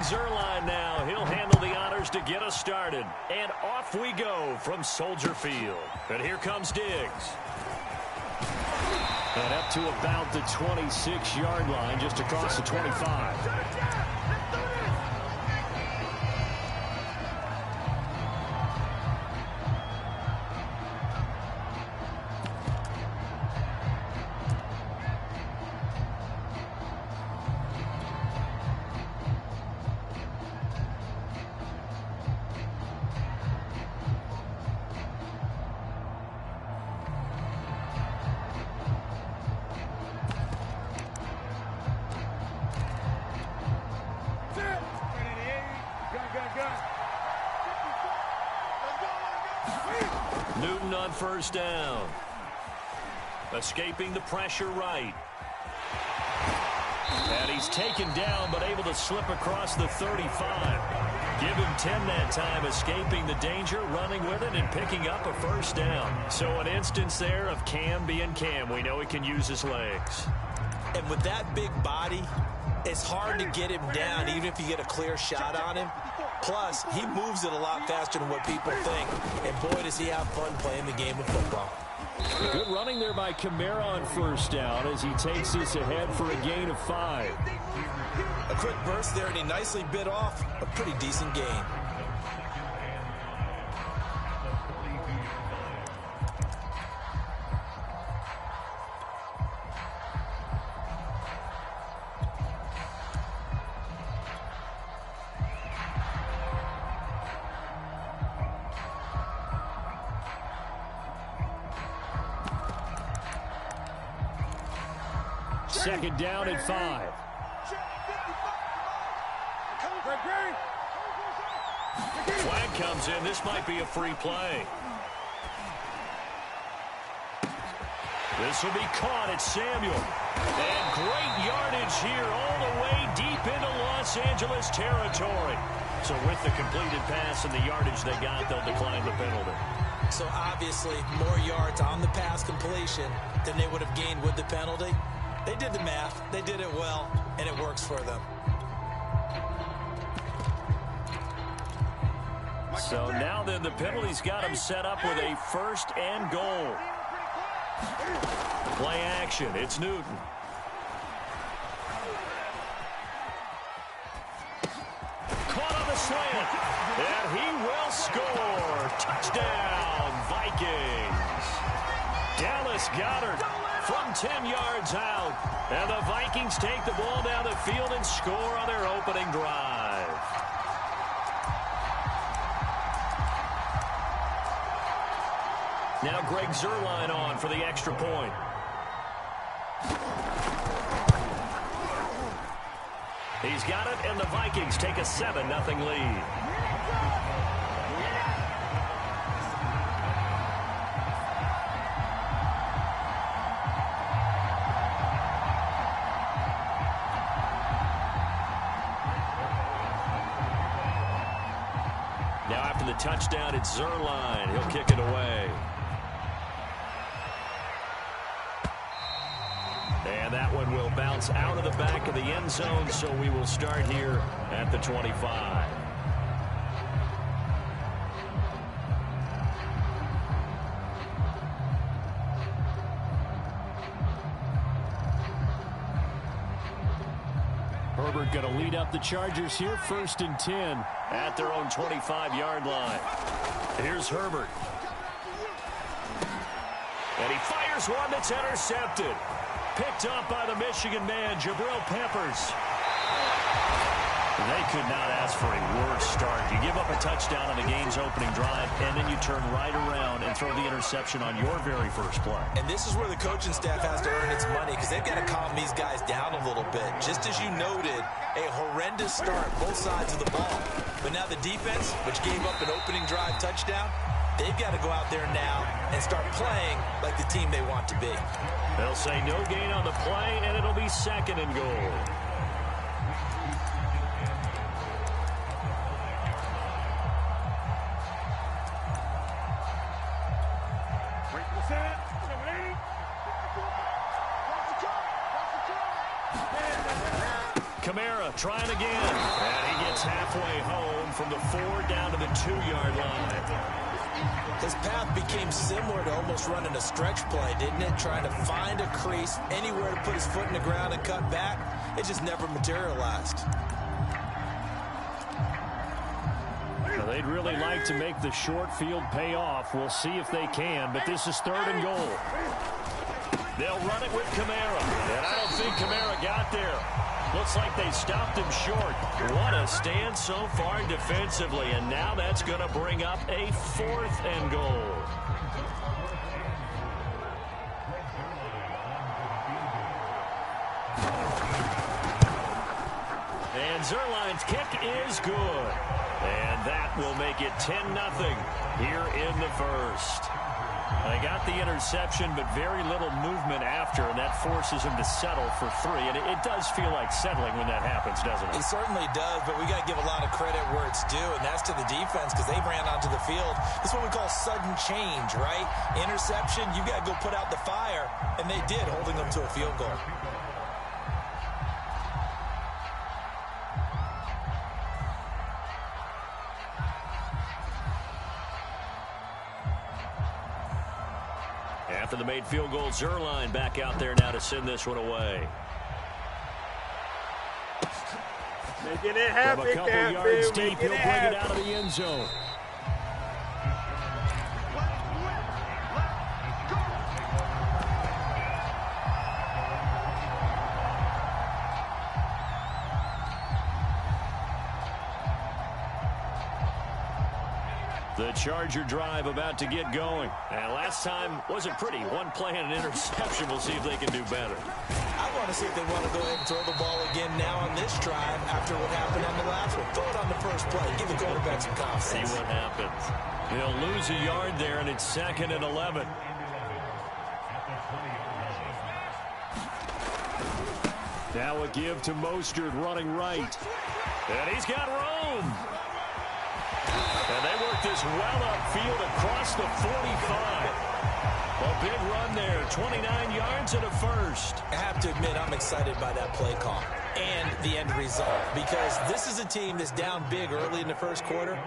Zuerlein now. He'll handle the honors to get us started. And off we go from Soldier Field. And here comes Diggs. And up to about the 26-yard line, just across the 25. Newton on first down. Escaping the pressure right. And he's taken down, but able to slip across the 35. Give him 10 that time, escaping the danger, running with it, and picking up a first down. So an instance there of Cam being Cam. We know he can use his legs. And with that big body, it's hard to get him down, even if you get a clear shot on him. Plus, he moves it a lot faster than what people think. And boy, does he have fun playing the game of football. Good running there by Kamara on first down as he takes this ahead for a gain of 5. A quick burst there, and he nicely bit off a pretty decent gain. Second down and 5. Flag comes in. This might be a free play. This will be caught. It's Samuel. And great yardage here all the way deep into Los Angeles territory. So with the completed pass and the yardage they got, they'll decline the penalty. So obviously more yards on the pass completion than they would have gained with the penalty. They did the math, they did it well, and it works for them. So now then the penalty's got him set up with a first and goal. Play action, it's Newton. Caught on the slant, and he will score. Touchdown, Vikings. Dallas Goedert from 10 yards out. And the Vikings take the ball down the field and score on their opening drive. Now Greg Zuerlein on for the extra point. He's got it, and the Vikings take a 7-0 lead. Now after the touchdown, it's Zuerlein. He'll kick it away. And that one will bounce out of the back of the end zone, so we will start here at the 25. Herbert going to lead up the Chargers here, 1st and 10 at their own 25-yard line. Here's Herbert. And he fires one that's intercepted. Picked up by the Michigan man, Jabril Peppers. They could not ask for a worse start. You give up a touchdown on the game's opening drive, and then you turn right around and throw the interception on your very first play. And this is where the coaching staff has to earn its money, because they've got to calm these guys down a little bit. Just as you noted, a horrendous start, both sides of the ball. But now the defense, which gave up an opening drive touchdown, they've got to go out there now and start playing like the team they want to be. They'll say no gain on the play, and it'll be 2nd and goal. Kamara trying again. And he gets halfway home from the 4 down to the 2-yard line. His path became similar to almost running a stretch play, didn't it? Trying to find a crease, anywhere to put his foot in the ground and cut back. It just never materialized. Well, they'd really like to make the short field pay off. We'll see if they can, but this is 3rd and goal. They'll run it with Kamara, and I don't think Kamara got there. Looks like they stopped him short. What a stand so far defensively, and now that's going to bring up a 4th and goal. And Zerline's kick is good. And that will make it 10-0 here in the first. They got the interception, but very little movement after, and that forces him to settle for 3. And it does feel like settling when that happens, doesn't it? It certainly does, but we got to give a lot of credit where it's due, and that's to the defense because they ran onto the field. This is what we call sudden change, right? Interception, you got to go put out the fire, and they did, holding them to a field goal. After the made field goal, Zerline back out there now to send this one away. Making it happen, from a couple yards deep, he'll bring it out of the end zone. The Charger drive about to get going. And last time wasn't pretty. One play and an interception. We'll see if they can do better. I want to see if they want to go ahead and throw the ball again now on this drive after what happened on the last one. Throw it on the first play. Give the quarterback some confidence. See what happens. He'll lose a yard there, and it's 2nd and 11. Now a give to Mostert running right. And he's got room. And they work this well upfield across the 45. A big run there, 29 yards and a first. I have to admit, I'm excited by that play call and the end result because this is a team that's down big early in the first quarter,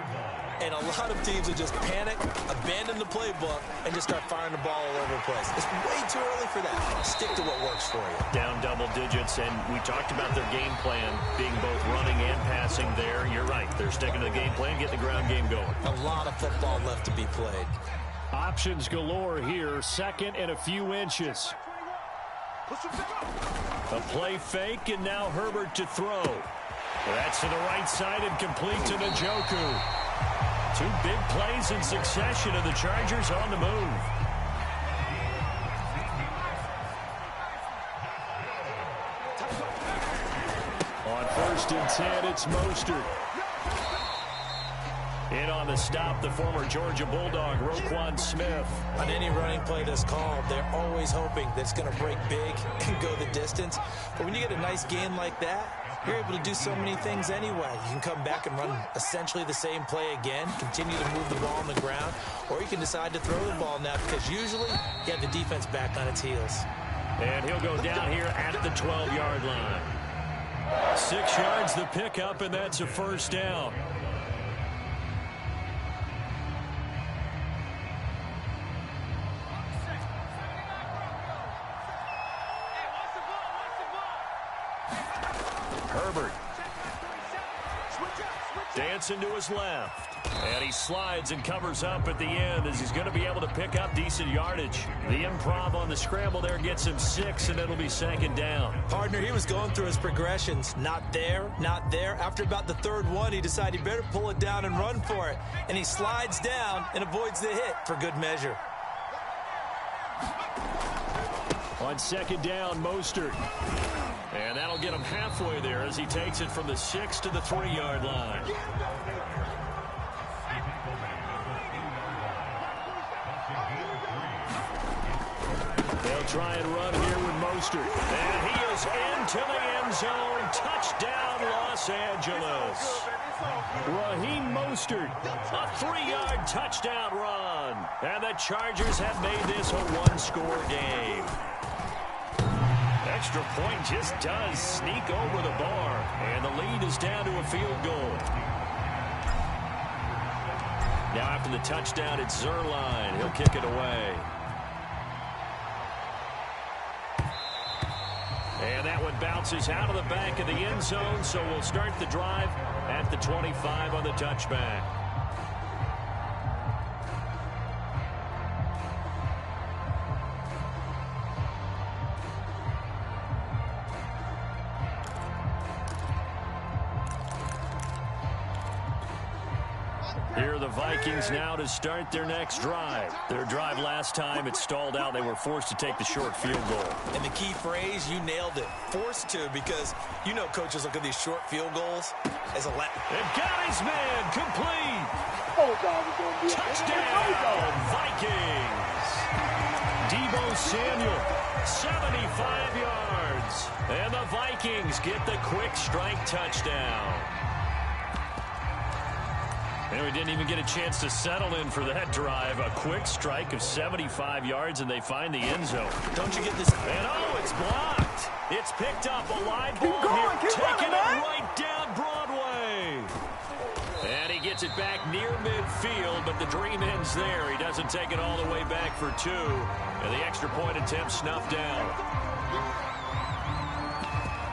and a lot of teams will just panic, abandon the playbook, and just start firing the ball all over the place. It's way too early for that. Stick to what works for you. Down double digits, and we talked about their game plan being both running and passing there. You're right. They're sticking to the game plan, getting the ground game going. A lot of football left to be played. Options galore here, 2nd and a few inches. A play fake, and now Herbert to throw. That's to the right side and complete to Njoku. 2 big plays in succession, and the Chargers on the move. On 1st and 10, it's Mostert. In on the stop, the former Georgia Bulldog, Roquan Smith. On any running play that's called, they're always hoping that it's going to break big and go the distance. But when you get a nice gain like that, you're able to do so many things anyway. You can come back and run essentially the same play again, continue to move the ball on the ground, or you can decide to throw the ball now because usually you have the defense back on its heels. And he'll go down here at the 12-yard line. 6 yards the pickup, and that's a first down. Herbert dancing to his left. And he slides and covers up at the end as he's going to be able to pick up decent yardage. The improv on the scramble there gets him 6, and it'll be 2nd down. Partner, he was going through his progressions. Not there, not there. After about the 3rd one, he decided he better pull it down and run for it. And he slides down and avoids the hit for good measure. On 2nd down, Mostert. And that'll get him halfway there as he takes it from the 6 to the 3-yard line. They'll try and run here with Mostert. And he is into the end zone. Touchdown, Los Angeles. Raheem Mostert, a 3-yard touchdown run. And the Chargers have made this a 1-score game. extra point just does sneak over the bar. And the lead is down to a field goal. Now after the touchdown, it's Zuerlein. He'll kick it away. And that one bounces out of the back of the end zone, so we'll start the drive at the 25 on the touchback. Here are the Vikings now to start their next drive. Their drive last time, it stalled out. They were forced to take the short field goal. And the key phrase, you nailed it. Forced to, because you know coaches look at these short field goals as a let. And got his man complete. Touchdown, Vikings. Deebo Samuel, 75 yards. And the Vikings get the quick strike touchdown. And we didn't even get a chance to settle in for that drive. A quick strike of 75 yards, and they find the end zone. Don't you get this? And oh, it's blocked. It's picked up a live ball here, taking it right down Broadway. And he gets it back near midfield, but the dream ends there. He doesn't take it all the way back for two. And the extra point attempt snuffed down.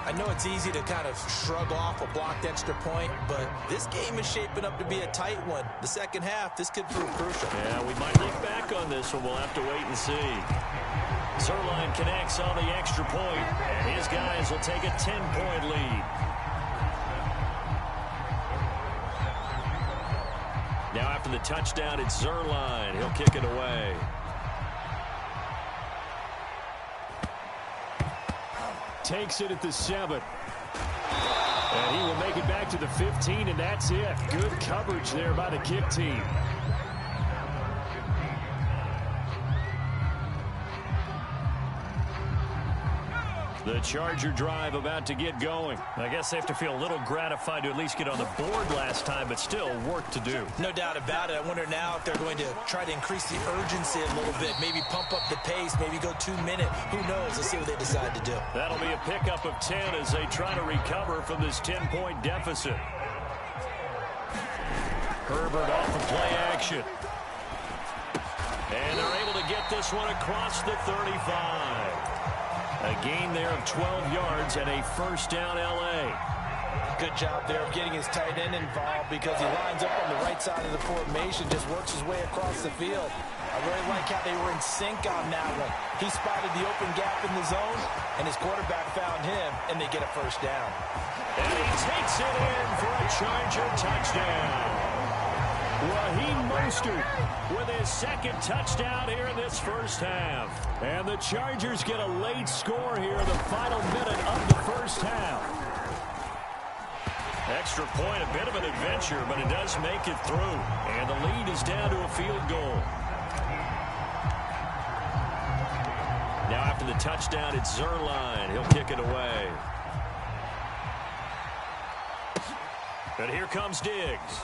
I know it's easy to kind of shrug off a blocked extra point, but this game is shaping up to be a tight one. The second half, this could prove crucial. Yeah, we might look back on this one. We'll have to wait and see. Zuerlein connects on the extra point, and his guys will take a 10-point lead. Now after the touchdown, it's Zuerlein. He'll kick it away. Takes it at the 7. And he will make it back to the 15, and that's it. Good coverage there by the kick team. The Charger drive about to get going. I guess they have to feel a little gratified to at least get on the board last time, but still work to do. No doubt about it. I wonder now if they're going to try to increase the urgency a little bit, maybe pump up the pace, maybe go 2-minute. Who knows? Let's see what they decide to do. That'll be a pickup of 10 as they try to recover from this 10-point deficit. Herbert off the play action. And they're able to get this one across the 35. A gain there of 12 yards and a first down L.A. Good job there of getting his tight end involved because he lines up on the right side of the formation, just works his way across the field. I really like how they were in sync on that one. He spotted the open gap in the zone, and his quarterback found him, and they get a first down. And he takes it in for a Charger touchdown. Raheem Mostert with his second touchdown here in this first half. And the Chargers get a late score here in the final minute of the first half. Extra point, a bit of an adventure, but it does make it through. And the lead is down to a field goal. Now after the touchdown, it's Zuerlein. He'll kick it away. And here comes Diggs.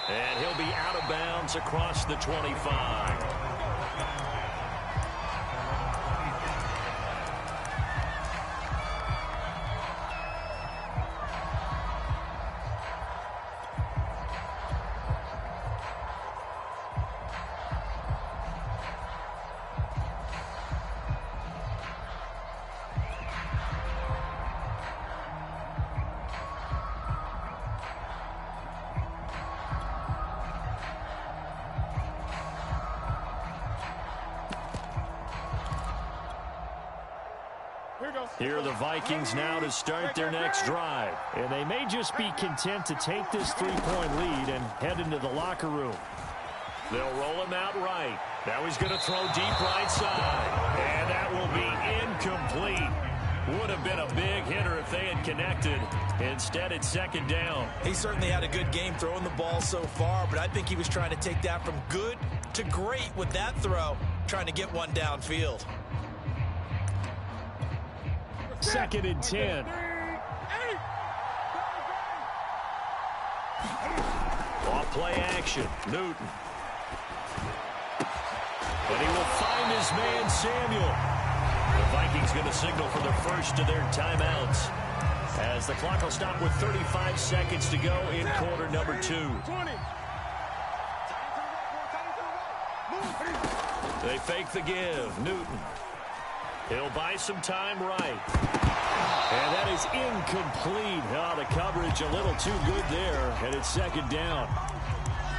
And he'll be out of bounds across the 25. Here are the Vikings now to start their next drive. And they may just be content to take this 3-point lead and head into the locker room. They'll roll him out right. Now he's going to throw deep right side. And that will be incomplete. Would have been a big hitter if they had connected. Instead, it's second down. He certainly had a good game throwing the ball so far, but I think he was trying to take that from good to great with that throw, trying to get one downfield. Second and 10. Off play action. Newton. But he will find his man Samuel. The Vikings going to signal for the first of their timeouts, as the clock will stop with 35 seconds to go in quarter number 2. They fake the give. Newton. He'll buy some time right. And that is incomplete. Oh, the coverage a little too good there, and it's second down.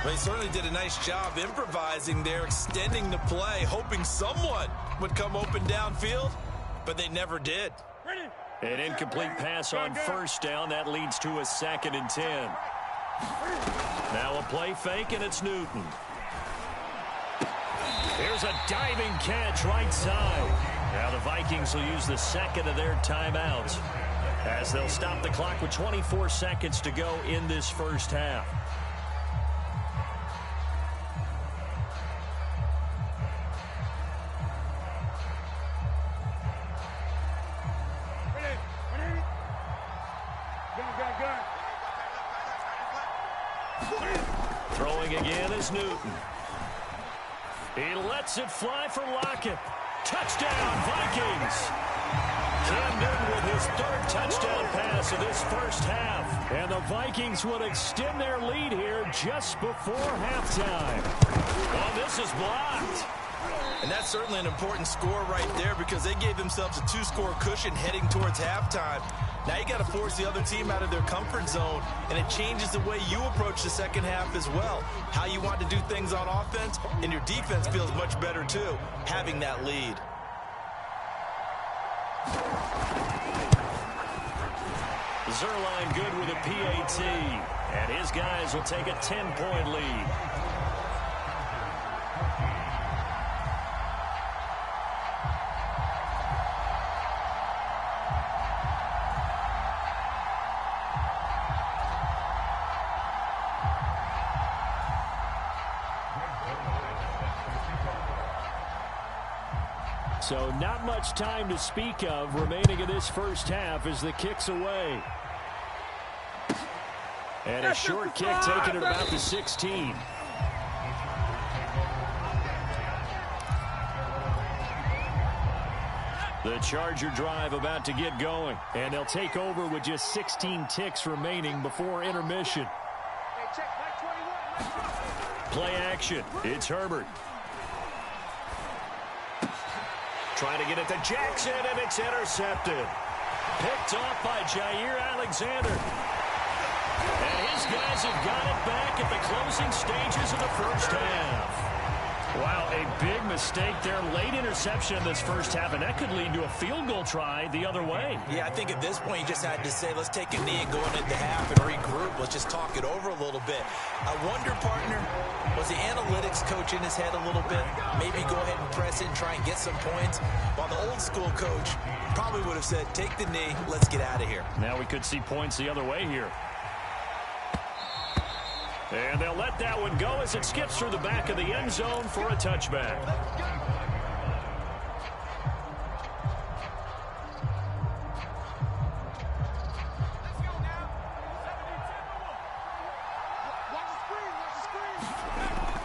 Well, he certainly did a nice job improvising there, extending the play, hoping someone would come open downfield, but they never did. An incomplete pass on first down. That leads to a 2nd and 10. Now a play fake, and it's Newton. Here's a diving catch right side. Now the Vikings will use the second of their timeouts, as they'll stop the clock with 24 seconds to go in this first half. Throwing again is Newton. He lets it fly for Lockett. Touchdown, Vikings. Cam Newton with his 3rd touchdown pass of this first half. And the Vikings would extend their lead here just before halftime. Oh, this is blocked. And that's certainly an important score right there, because they gave themselves a 2-score cushion heading towards halftime. Now you got to force the other team out of their comfort zone, and it changes the way you approach the second half as well. How you want to do things on offense, and your defense feels much better too, having that lead. Zerline good with a PAT, and his guys will take a 10-point lead. So not much time to speak of remaining in this first half as the kick's away. And a short kick taken at about the 16. The Charger drive about to get going, and they'll take over with just 16 ticks remaining before intermission. Play action. It's Herbert. Trying to get it to Jackson, and it's intercepted. Picked off by Jair Alexander. And his guys have got it back at the closing stages of the first half. Wow, a big mistake there. Late interception in this first half, and that could lead to a field goal try the other way. Yeah, I think at this point you just had to say, let's take a knee and go into half and regroup. Let's just talk it over a little bit. I wonder, partner, was the analytics coach in his head a little bit? Maybe go ahead and press it and try and get some points. While the old school coach probably would have said, take the knee, let's get out of here. Now we could see points the other way here. And they'll let that one go as it skips through the back of the end zone for a touchback.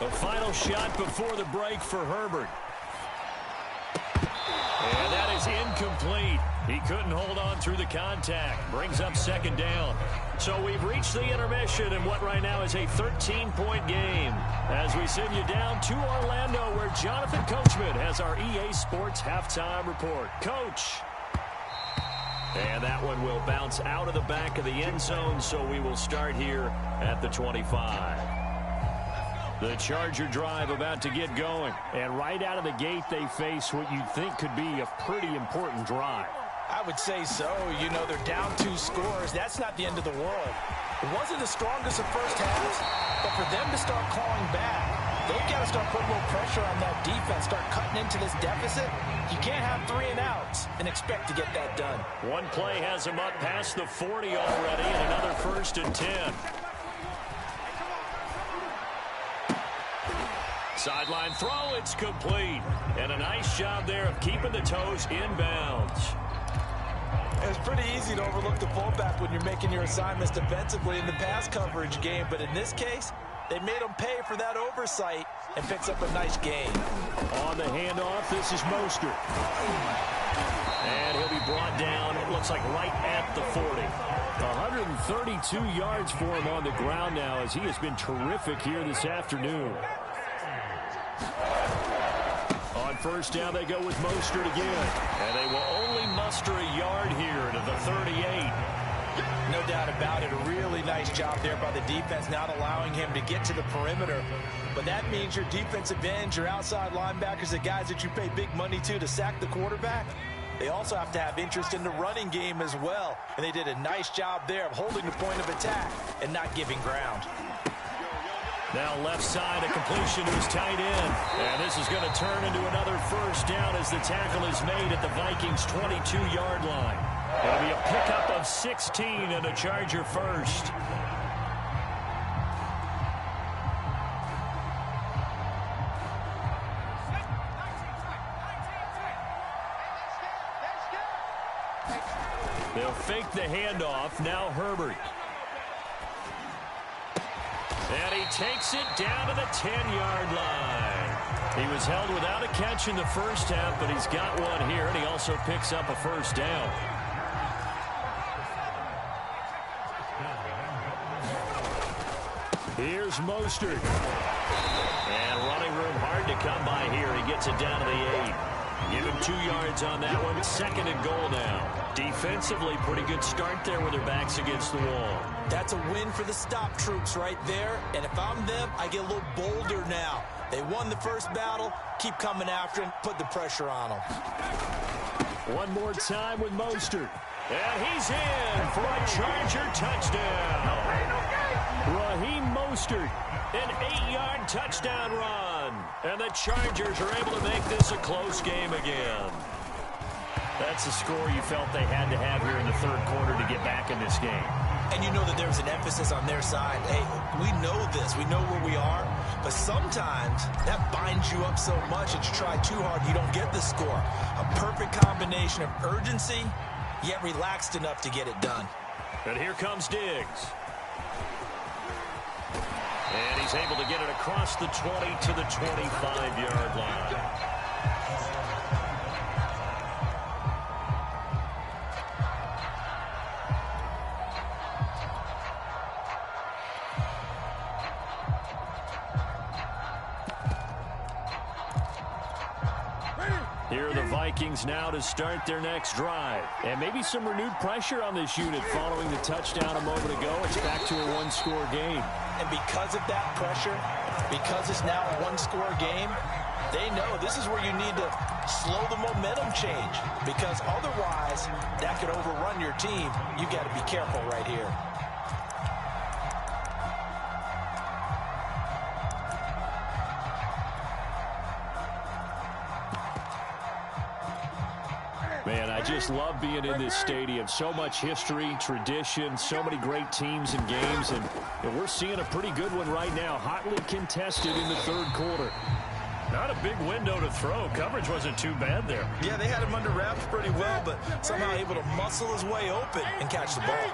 The final shot before the break for Herbert. And that is incomplete. He couldn't hold on through the contact. Brings up second down. So we've reached the intermission in what right now is a 13-point game, as we send you down to Orlando, where Jonathan Coachman has our EA Sports halftime report. Coach. And that one will bounce out of the back of the end zone, so we will start here at the 25. The Charger drive about to get going. And right out of the gate, they face what you'd think could be a pretty important drive. I would say so. You know, they're down 2 scores. That's not the end of the world. It wasn't the strongest of first halves, but for them to start clawing back, they've got to start putting a little pressure on that defense, start cutting into this deficit. You can't have 3 and outs and expect to get that done. One play has them up past the 40 already, and another 1st and 10. Sideline throw, it's complete. And a nice job there of keeping the toes inbounds. It's pretty easy to overlook the fullback when you're making your assignments defensively in the pass coverage game, but in this case, they made him pay for that oversight and picks up a nice gain. On the handoff, this is Mostert. And he'll be brought down, it looks like right at the 40. 132 yards for him on the ground now as he has been terrific here this afternoon. On first down, they go with Mostert again. And they will only muster a yard here to the 38. No doubt about it. A really nice job there by the defense, not allowing him to get to the perimeter. But that means your defensive ends, your outside linebackers, the guys that you pay big money to sack the quarterback, they also have to have interest in the running game as well. And they did a nice job there of holding the point of attack and not giving ground. Now left side, a completion to his tight end. And this is going to turn into another first down as the tackle is made at the Vikings' 22-yard line. It'll be a pickup of 16 and a Charger first. They'll fake the handoff. Now Herbert. And he takes it down to the 10-yard line. He was held without a catch in the first half, but he's got one here, and he also picks up a first down. Here's Mostert. And running room hard to come by here. He gets it down to the 8. Give him 2 yards on that one. 2nd and goal now. Defensively, pretty good start there with their backs against the wall. That's a win for the stop troops right there. And if I'm them, I get a little bolder now. They won the first battle. Keep coming after him. Put the pressure on him. One more time with Mostert. And he's in for a Charger touchdown. Raheem Mostert. An 8-yard touchdown run. And the Chargers are able to make this a close game again. That's a score you felt they had to have here in the third quarter to get back in this game. And you know that there's an emphasis on their side. Hey, we know this. We know where we are. But sometimes that binds you up so much that you try too hard, you don't get the score. A perfect combination of urgency, yet relaxed enough to get it done. And here comes Diggs. And he's able to get it across the 20 to the 25-yard line. Here are the Vikings now to start their next drive. And maybe some renewed pressure on this unit following the touchdown a moment ago. It's back to a one-score game. And because of that pressure, because it's now a one-score game, they know this is where you need to slow the momentum change. Because otherwise, that could overrun your team. You got to be careful right here. Man, I just love being in this stadium. So much history, tradition, so many great teams and games. And we're seeing a pretty good one right now, hotly contested in the third quarter. Not a big window to throw. Coverage wasn't too bad there. Yeah, they had him under wraps pretty well, but somehow able to muscle his way open and catch the ball.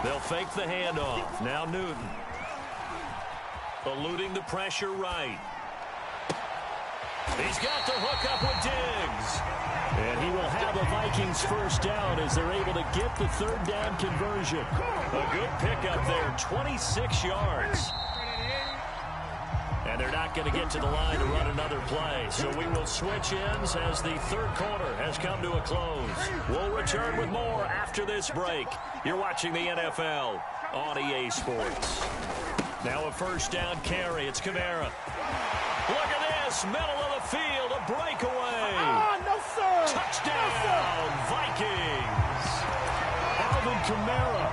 They'll fake the handoff. Now Newton. Eluding the pressure right. He's got the hook up with Diggs. And he will have a Vikings first down as they're able to get the third down conversion. A good pickup there, 26 yards. And they're not going to get to the line to run another play. So we will switch ends as the third quarter has come to a close. We'll return with more after this break. You're watching the NFL on EA Sports. Now a first down carry. It's Kamara. Look at this, middle of the field, a breakaway. No, sir. Touchdown, no, Vikings. Alvin Kamara,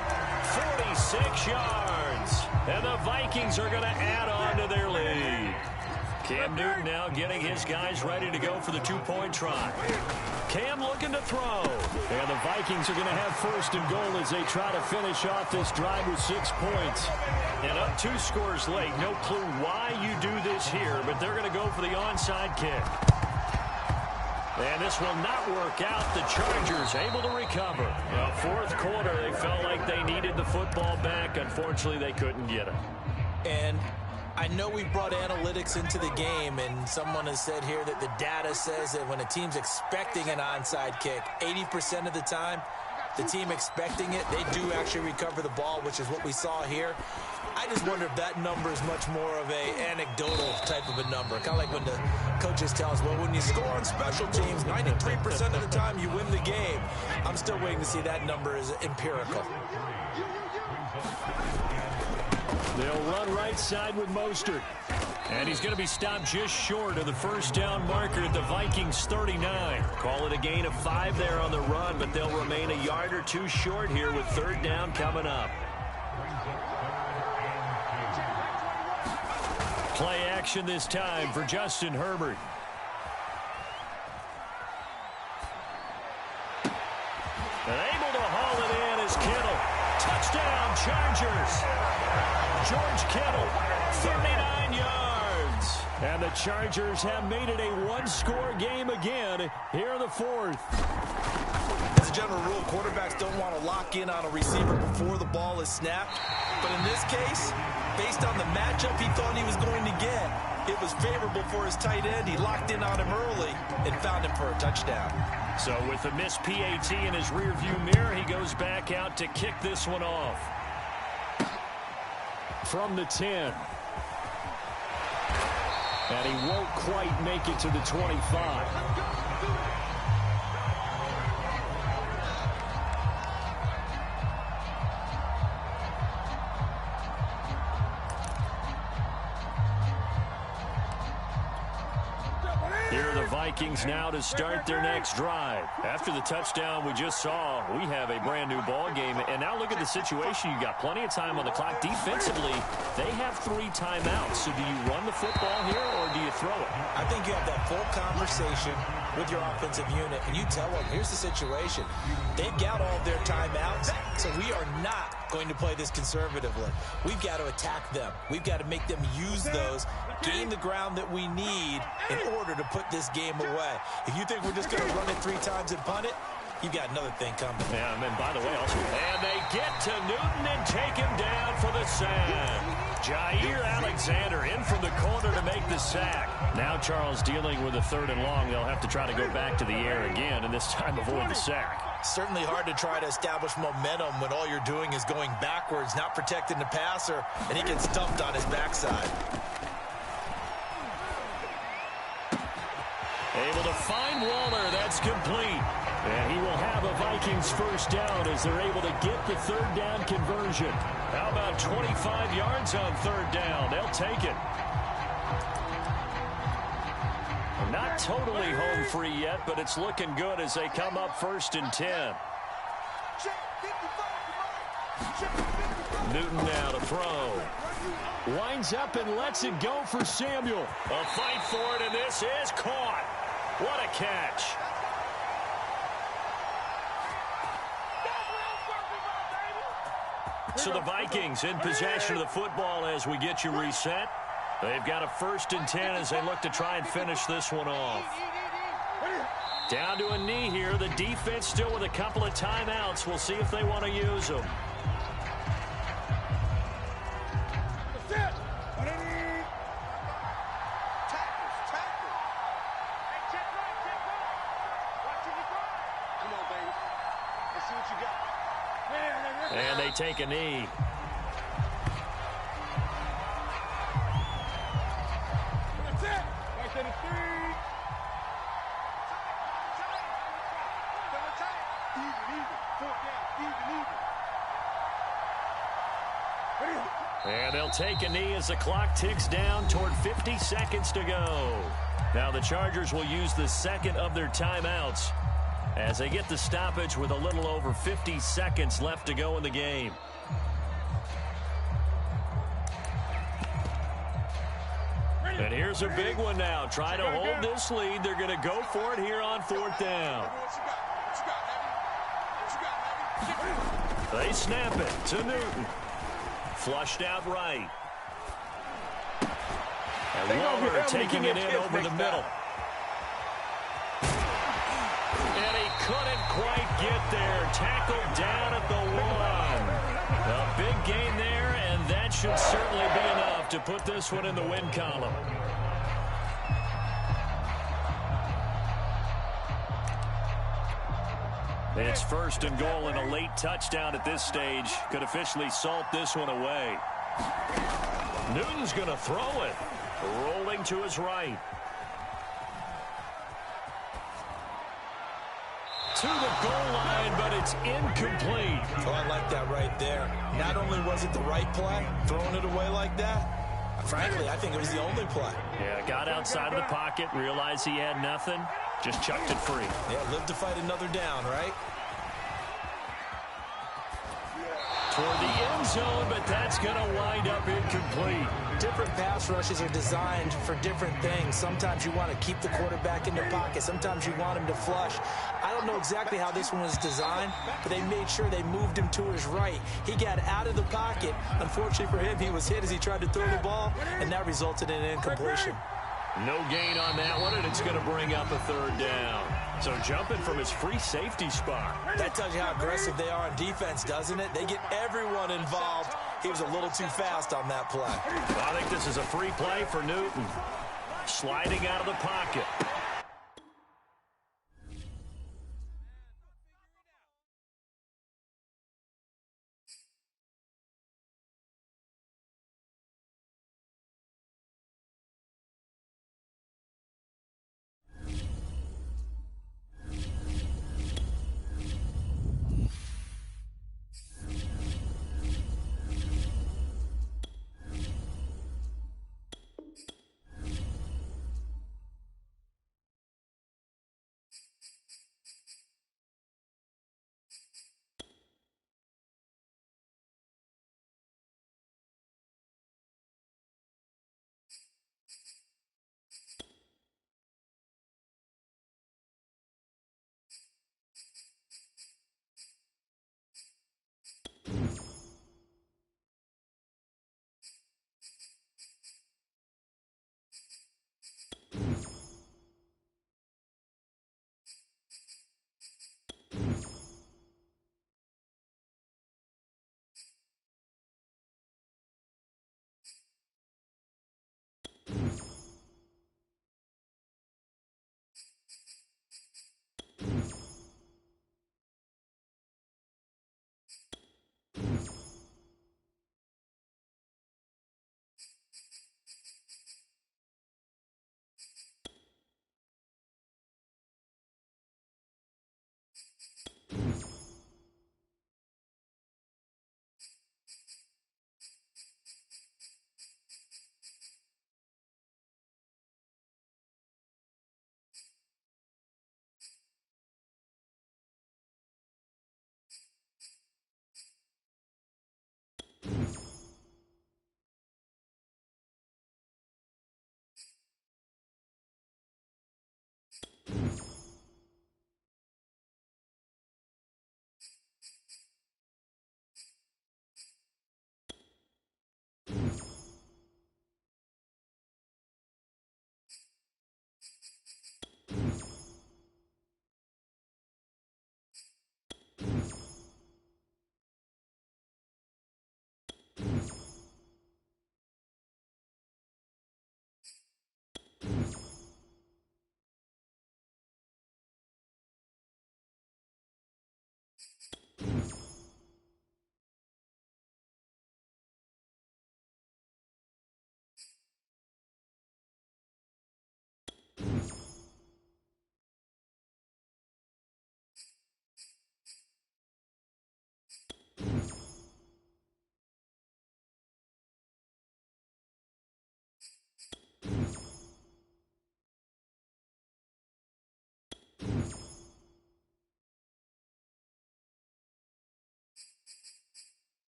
46 yards. And the Vikings are going to add on to their lead. Cam Newton now getting his guys ready to go for the two-point try. Cam looking to throw. And the Vikings are going to have first and goal as they try to finish off this drive with 6 points. And up 2 scores late. No clue why you do this here, but they're going to go for the onside kick. And this will not work out. The Chargers able to recover. Fourth quarter, they felt like they needed the football back. Unfortunately, they couldn't get it. And I know we brought analytics into the game, and someone has said here that the data says that when a team's expecting an onside kick, 80% of the time, the team expecting it, they do actually recover the ball, which is what we saw here. I just wonder if that number is much more of a anecdotal type of a number. Kind of like when the coaches tell us, well, when you score on special teams, 93% of the time you win the game. I'm still waiting to see that number is empirical. They'll run right side with Mostert. And he's going to be stopped just short of the first down marker at the Vikings 39. Call it a gain of 5 there on the run, but they'll remain a yard or two short here with third down coming up. Play action this time for Justin Herbert. And able to haul it in is Kittle. Touchdown, Chargers. George Kittle, 39 yards. And the Chargers have made it a one-score game again here in the fourth. As a general rule, quarterbacks don't want to lock in on a receiver before the ball is snapped. But in this case, based on the matchup he thought he was going to get, it was favorable for his tight end. He locked in on him early and found him for a touchdown. So with the missed PAT in his rearview mirror, he goes back out to kick this one off. From the 10. And he won't quite make it to the 25. Here are the Vikings now to start their next drive. After the touchdown we just saw, we have a brand new ball game. And now look at the situation. You got plenty of time on the clock. Defensively, they have 3 timeouts. So do you run the football here or do you throw it? I think you have that full conversation with your offensive unit, and you tell them, here's the situation. They've got all of their timeouts, so we are not going to play this conservatively. We've got to attack them. We've got to make them use those, gain the ground that we need in order to put this game away. If you think we're just going to run it 3 times and punt it, you've got another thing coming. Yeah, and by the way, also, and they get to Newton and take him down for the sack. Jair Alexander in from the corner to make the sack. Now Charles dealing with a 3rd and long. They'll have to try to go back to the air again, and this time avoid the sack. Certainly hard to try to establish momentum when all you're doing is going backwards, not protecting the passer, and he gets dumped on his backside. Able to find Waller. That's complete. And he will have a Vikings first down as they're able to get the 3rd down conversion. How about 25 yards on 3rd down? They'll take it. Not totally home free yet, but it's looking good as they come up 1st and 10. Newton now to throw. Winds up and lets it go for Samuel. A fight for it, and this is caught. What a catch. So the Vikings in possession of the football as we get you reset. They've got a 1st and 10 as they look to try and finish this one off. Down to a knee here. The defense still with a couple of timeouts. We'll see if they want to use them. And they take a knee. And they'll take a knee as the clock ticks down toward 50 seconds to go. Now the Chargers will use the 2nd of their timeouts as they get the stoppage with a little over 50 seconds left to go in the game. And here's a big one now. Try to hold this lead. They're going to go for it here on 4th down. They snap it to Newton. Flushed out right. And Waller taking it in over the middle. And he couldn't quite get there. Tackled down at the 1. A big gain there, and that should certainly be enough to put this one in the win column. It's 1st and goal, and a late touchdown at this stage could officially salt this one away. Newton's going to throw it. Rolling to his right. To the goal line, but it's incomplete. Oh, I like that right there. Not only was it the right play, throwing it away like that, frankly, I think it was the only play. Yeah, got outside of the pocket, realized he had nothing, just chucked it free. Yeah, live to fight another down, right? Toward the end zone, but that's going to wind up incomplete. Different pass rushes are designed for different things. Sometimes you want to keep the quarterback in the pocket. Sometimes you want him to flush. I don't know exactly how this one was designed, but they made sure they moved him to his right. He got out of the pocket. Unfortunately for him, he was hit as he tried to throw the ball, and that resulted in an incompletion. No gain on that one, and it's going to bring up a 3rd down. So jumping from his free safety spot. That tells you how aggressive they are on defense, doesn't it? They get everyone involved. He was a little too fast on that play. Well, I think this is a free play for Newton. Sliding out of the pocket.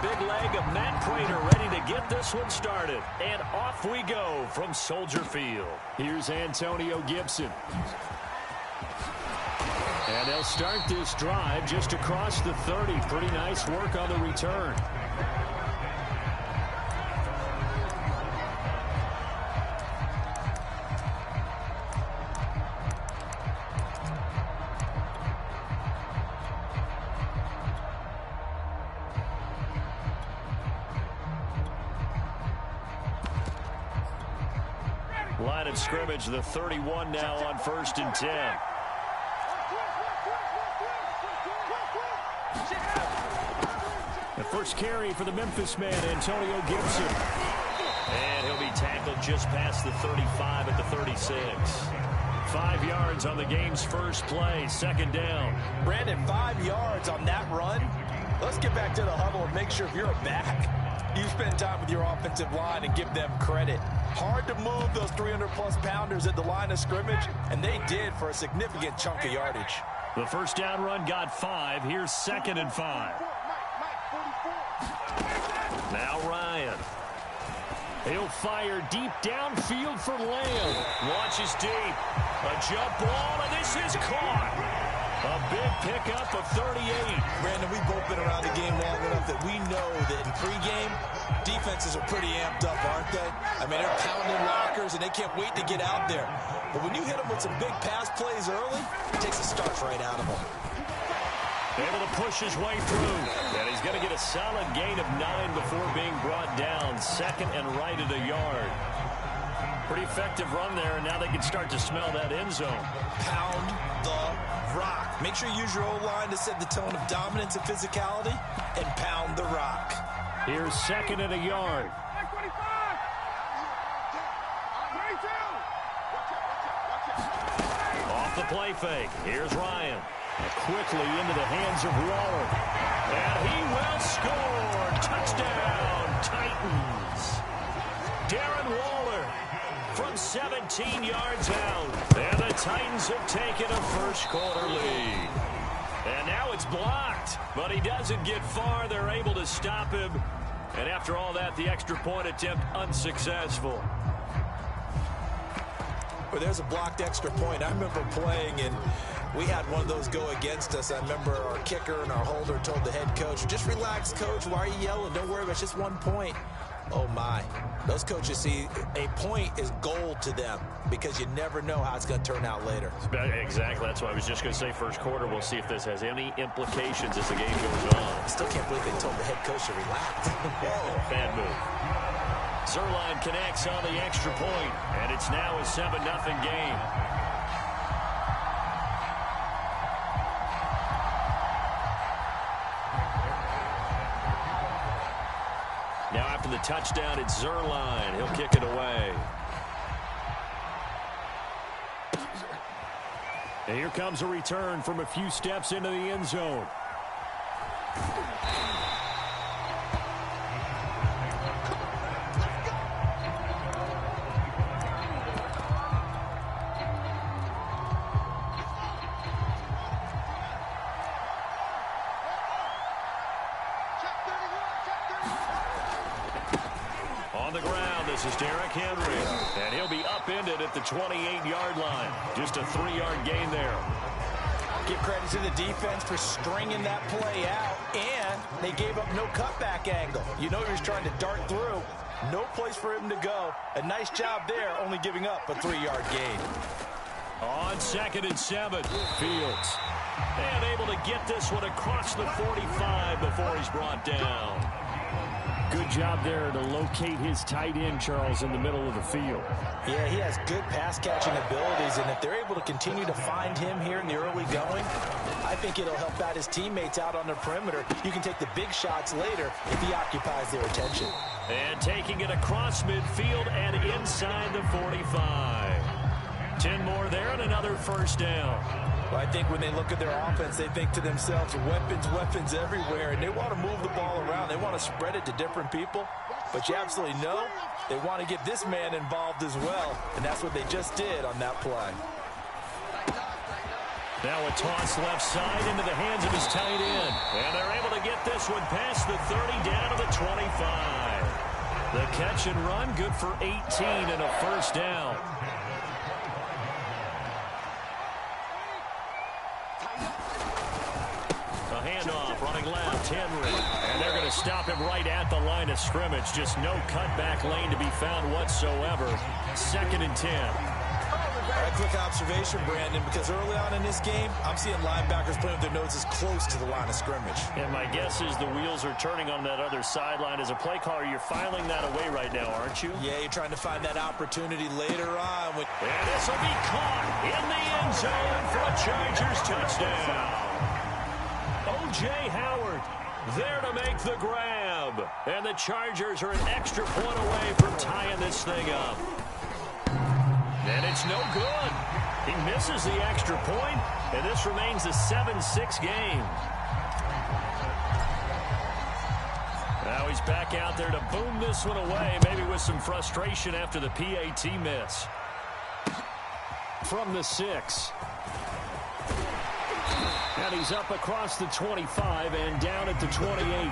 big leg of Matt Prater ready to get this one started. And off we go from Soldier Field. Here's Antonio Gibson. And they'll start this drive just across the 30. Pretty nice work on the return. Line of scrimmage, the 31 now on 1st and 10. The first carry for the Memphis man, Antonio Gibson. And he'll be tackled just past the 35 at the 36. 5 yards on the game's first play, 2nd down. Brandon, 5 yards on that run. Let's get back to the huddle and make sure if you're a back, you spend time with your offensive line and give them credit. Hard to move those 300-plus pounders at the line of scrimmage, and they did for a significant chunk of yardage. The first down run got 5. Here's 2nd and 5. Now Ryan. He'll fire deep downfield for Lamb. Launches deep. A jump ball, and this is caught. A big pickup of 38. Brandon, we've both been around the game long enough that we know that in pregame, defenses are pretty amped up, aren't they? I mean, they're pounding lockers, and they can't wait to get out there. But when you hit them with some big pass plays early, it takes the starch right out of them. Able to push his way through. And he's going to get a solid gain of 9 before being brought down. 2nd and right at a yard. Pretty effective run there, and now they can start to smell that end zone. Pound the rock. Make sure you use your O-line to set the tone of dominance and physicality, and pound the rock. Here's 2nd and a yard. Off the play fake. Here's Ryan. Quickly into the hands of Waller. And he will score. Touchdown, Titans. Darren Waller from 17 yards out. And the Titans have taken a first-quarter lead. And now it's blocked. But he doesn't get far. They're able to stop him. And after all that, the extra point attempt unsuccessful. But there's a blocked extra point. I remember playing, and we had one of those go against us. I remember our kicker and our holder told the head coach, just relax, coach. Why are you yelling? Don't worry about it. It's just 1 point. Oh, my. Those coaches see a point is gold to them because you never know how it's going to turn out later. Exactly. That's what I was just going to say. First quarter, we'll see if this has any implications as the game goes on. I still can't believe they told the head coach to relax. Whoa. Bad move. Zerline connects on the extra point, and it's now a 7-0 game. Now after the touchdown, it's Zerline. He'll kick it away. And here comes a return from a few steps into the end zone. On the ground, this is Derrick Henry. And he'll be upended at the 28-yard line. Just a 3-yard gain there. Give credit to the defense for stringing that play out, and they gave up no cutback angle. You know he was trying to dart through. No place for him to go. A nice job there, only giving up a 3-yard gain. On 2nd and 7, Fields. And able to get this one across the 45 before he's brought down. Good job there to locate his tight end, Charles, in the middle of the field. Yeah, he has good pass-catching abilities, and if they're able to continue to find him here in the early going, I think it'll help out his teammates out on the perimeter. You can take the big shots later if he occupies their attention. And taking it across midfield and inside the 45. 10 more there and another first down. Well, I think when they look at their offense, they think to themselves, weapons, weapons everywhere, and they want to move the ball around. They want to spread it to different people, but you absolutely know they want to get this man involved as well, and that's what they just did on that play. Now a toss left side into the hands of his tight end. And they're able to get this one past the 30 down to the 25. The catch and run, good for 18 and a first down. A handoff, running left, Henry. And they're going to stop him right at the line of scrimmage. Just no cutback lane to be found whatsoever. 2nd and 10. A quick observation, Brandon, because early on in this game, I'm seeing linebackers putting their noses close to the line of scrimmage. And my guess is the wheels are turning on that other sideline. As a play caller, you're filing that away right now, aren't you? Yeah, you're trying to find that opportunity later on. And this will be caught in the end zone for a Chargers touchdown. O.J. Howard there to make the grab. And the Chargers are an extra point away from tying this thing up. And it's no good. He misses the extra point, and this remains a 7-6 game. Now he's back out there to boom this one away, maybe with some frustration after the PAT miss. From the 6. And he's up across the 25 and down at the 28.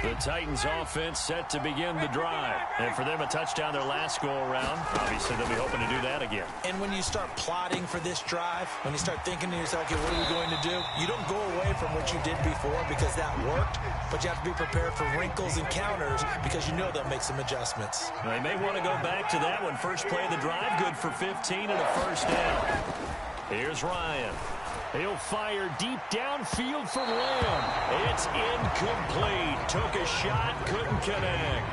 The Titans offense set to begin the drive. And for them, a touchdown their last go-around. Obviously, they'll be hoping to do that again. And when you start plotting for this drive, when you start thinking to yourself, okay, what are we going to do? You don't go away from what you did before because that worked, but you have to be prepared for wrinkles and counters because you know they'll make some adjustments. They may want to go back to that one. First play of the drive, good for 15 and a first down. Here's Ryan. He'll fire deep downfield for Lamb. It's incomplete. Took a shot, couldn't connect.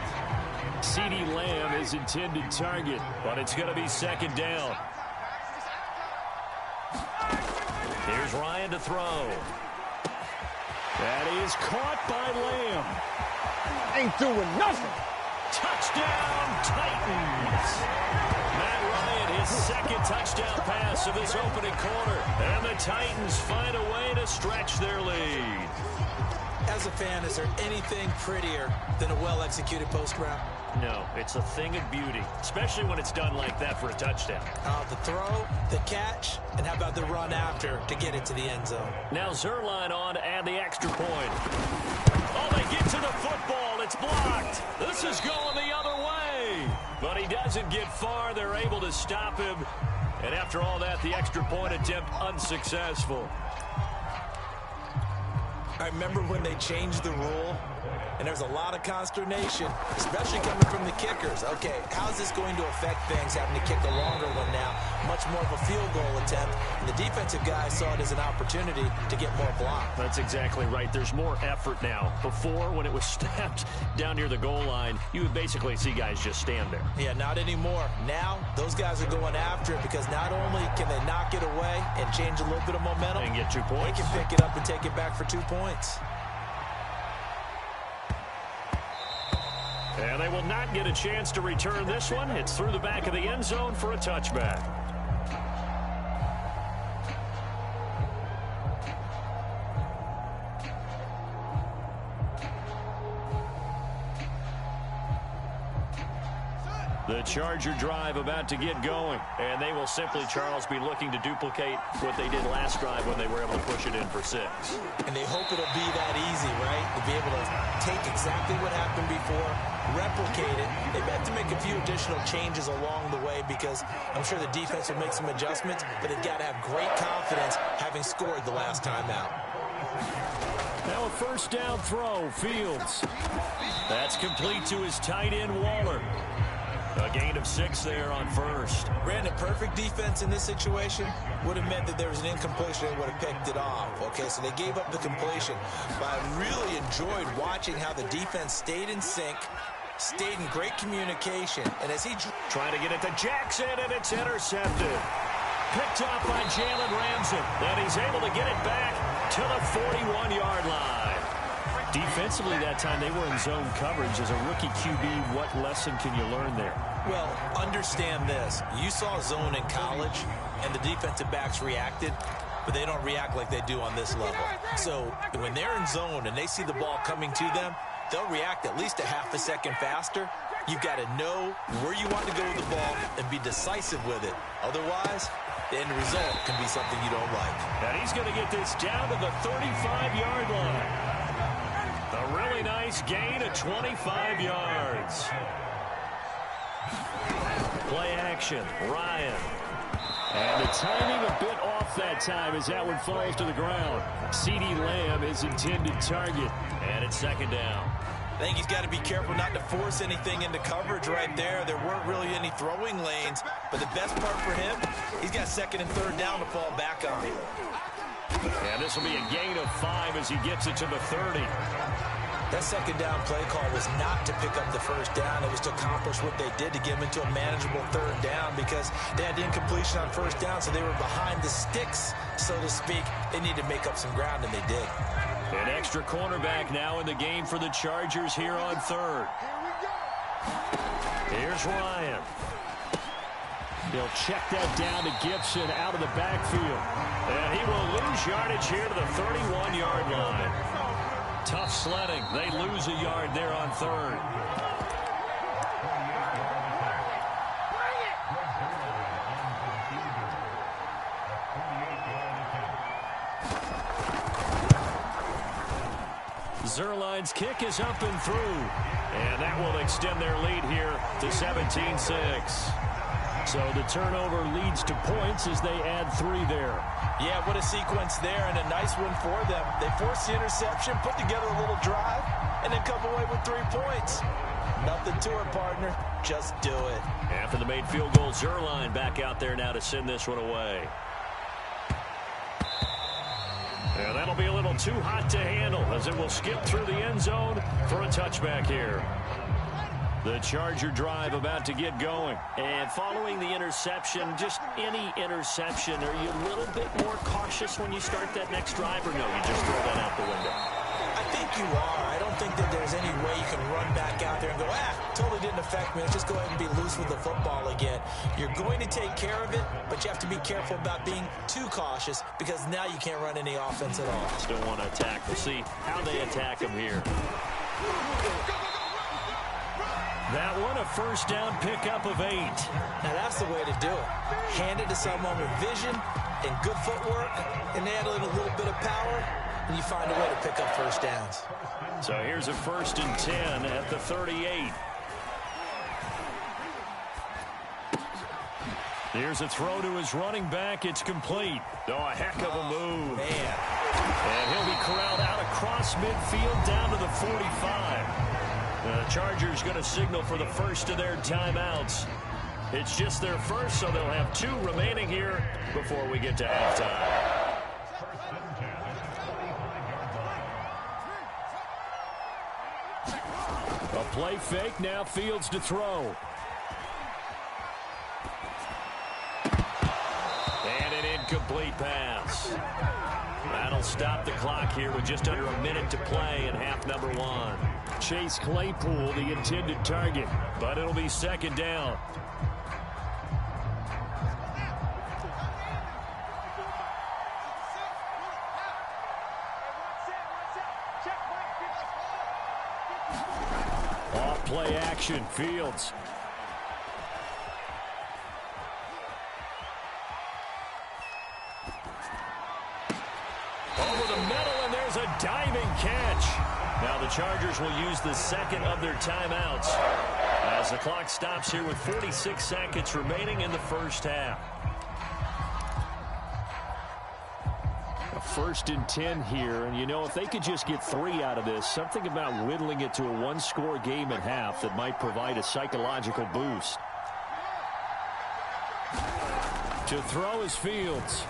CeeDee Lamb is intended target, but it's going to be 2nd down. Here's Ryan to throw. That is caught by Lamb. Ain't doing nothing. Touchdown, Titans. Matt Ryan, his 2nd touchdown pass of this opening quarter. And the Titans find a way to stretch their lead. As a fan, is there anything prettier than a well-executed post route? No, it's a thing of beauty, especially when it's done like that for a touchdown. The throw, the catch, and how about the run after to get it to the end zone? Now Zuerlein on to add the extra point. Oh, they get to the football. It's blocked. This is going the other way. But he doesn't get far. They're able to stop him. And after all that, the extra point attempt unsuccessful. I remember when they changed the rule, and there's a lot of consternation, especially coming from the kickers. Okay, how's this going to affect things, having to kick a longer one now? Much more of a field goal attempt. And the defensive guys saw it as an opportunity to get more block. That's exactly right. There's more effort now. Before, when it was snapped down near the goal line, you would basically see guys just stand there. Yeah, not anymore. Now, those guys are going after it because not only can they knock it away and change a little bit of momentum, and get 2 points. they can pick it up and take it back for 2 points. And they will not get a chance to return this one. It's through the back of the end zone for a touchback. The Charger drive about to get going. And they will simply, Charles, be looking to duplicate what they did last drive when they were able to push it in for 6. And they hope it'll be that easy, right? To be able to take exactly what happened before, replicate it. They may have to make a few additional changes along the way because I'm sure the defense will make some adjustments, but they've got to have great confidence having scored the last time out. Now a first down throw, Fields. That's complete to his tight end, Waller. A gain of 6 there on first. Brandon, perfect defense in this situation would have meant that there was an incompletion and would have picked it off. Okay, so they gave up the completion. But I really enjoyed watching how the defense stayed in sync, stayed in great communication. And as he trying to get it to Jackson, and it's intercepted. Picked off by Jalen Ramsey. And he's able to get it back to the 41-yard line. Defensively that time, they were in zone coverage. As a rookie QB, what lesson can you learn there? Well, understand this. You saw zone in college, and the defensive backs reacted, but they don't react like they do on this level. So when they're in zone and they see the ball coming to them, they'll react at least a half a second faster. You've got to know where you want to go with the ball and be decisive with it. Otherwise, the end result can be something you don't like. And he's going to get this down to the 35-yard line. A really nice gain of 25 yards. Play action, Ryan. And the timing a bit off that time as that one falls to the ground. CeeDee Lamb is intended target. And it's second down. I think he's got to be careful not to force anything into coverage right there. There weren't really any throwing lanes, but the best part for him, he's got second and third down to fall back on. And this will be a gain of 5 as he gets it to the 30. That second down play call was not to pick up the first down. It was to accomplish what they did to get him into a manageable third down because they had the incompletion on first down, so they were behind the sticks, so to speak. They needed to make up some ground, and they did. An extra cornerback now in the game for the Chargers here on third. Here's Ryan. He'll check that down to Gibson out of the backfield. And he will lose yardage here to the 31-yard line. Tough sledding. They lose a yard there on third. Zerline's kick is up and through. And that will extend their lead here to 17-6. So the turnover leads to points as they add 3 there. Yeah, what a sequence there, and a nice one for them. They forced the interception, put together a little drive, and then come away with 3 points. Nothing to it, partner. Just do it. After the made field goal, Zerline back out there now to send this one away. And that'll be a little too hot to handle as it will skip through the end zone for a touchback here. The Charger drive about to get going. And following the interception, just any interception, are you a little bit more cautious when you start that next drive, or no, you just throw that out the window? I think you are. I don't think that there's any way you can run back out there and go, totally didn't affect me. Let's just go ahead and be loose with the football again. You're going to take care of it, but you have to be careful about being too cautious because now you can't run any offense at all. Still want to attack. We'll see how they attack him here. That one, a first down pickup of 8. Now that's the way to do it. Hand it to someone with vision and good footwork, and add a little bit of power, and you find a way to pick up first downs. So here's a 1st and 10 at the 38. Here's a throw to his running back. It's complete. Oh, a heck of a move. Man. And he'll be corralled out across midfield down to the 45. The Chargers going to signal for the first of their timeouts. It's just their first, so they'll have 2 remaining here before we get to halftime. A play fake, now Fields to throw. And an incomplete pass. That'll stop the clock here with just under a minute to play in half number 1. Chase Claypool, the intended target, but it'll be second down. Off play action, Fields. Over the middle, and there's a diving catch. Now the Chargers will use the second of their timeouts as the clock stops here with 46 seconds remaining in the first half. A 1st and 10 here, and you know, if they could just get 3 out of this, something about whittling it to a 1-score game at half that might provide a psychological boost. To throw is Fields.